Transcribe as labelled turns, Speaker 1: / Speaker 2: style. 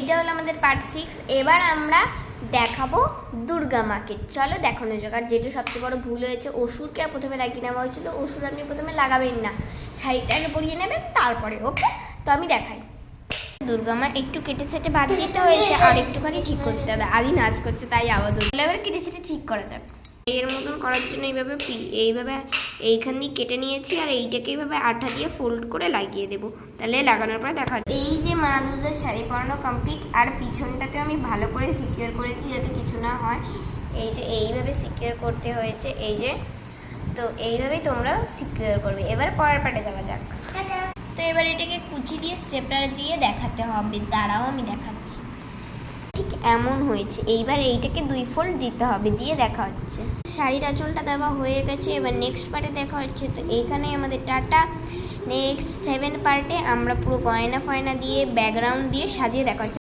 Speaker 1: এইটা হলো আমাদের পার্ট 6। এবার আমরা দেখাবো দুর্গা মাকে। চলো দেখানো যাক। আর যেটা সবচেয়ে বড় ভুল হয়েছে, অসুরকে প্রথমে লাগিয়ে নেওয়া হয়েছিল। অসুর আপনি প্রথমে লাগাবেন না, শাড়িটাকে পরিয়ে নেবেন তারপরে। ওকে, তো আমি দেখাই। দুর্গা মা একটু কেটে ছেটে বাদ দিতে হয়েছে, আর একটুখানি ঠিক করতে হবে। আদি নাচ করছে তাই আওয়াজ হলো। এবার কেটে ছেটে ঠিক করা যাক। এর মতন করার জন্য এইভাবে এইখান দিয়ে কেটে নিয়েছি, আর এইটাকে এইভাবে আঠা দিয়ে ফোল্ড করে লাগিয়ে দেবো। তাহলে লাগানোর পরে দেখা যায়। এই যে মা দুর্গার শাড়ি পরানো কমপ্লিট, আর পিছনটাতে আমি ভালো করে সিকিউর করেছি যাতে কিছু না হয়। এই যে এইভাবে সিকিউর করতে হয়েছে, এই যে। তো এইভাবেই তোমরা সিকিউর করবে। এবার পরের পার্টে যাওয়া যাক। তো এবার এটাকে কুচি দিয়ে স্টেপলার দিয়ে দেখাতে হবে। দাঁড়াও আমি দেখাচ্ছি। ঠিক এমন হয়েছে। এইবার এইটাকে 2 ফোল্ড দিতে হবে, দিয়ে দেখা হচ্ছে। শাড়ির আঁচলটা দেওয়া হয়ে গেছে, এবার নেক্সট পার্টে দেখা হচ্ছে। তো এইখানে আমাদের টাটা। নেক্সট 7 পার্টে আমরা পুরো গয়না ফয়না দিয়ে ব্যাকগ্রাউন্ড দিয়ে সাজিয়ে দেখা হচ্ছে।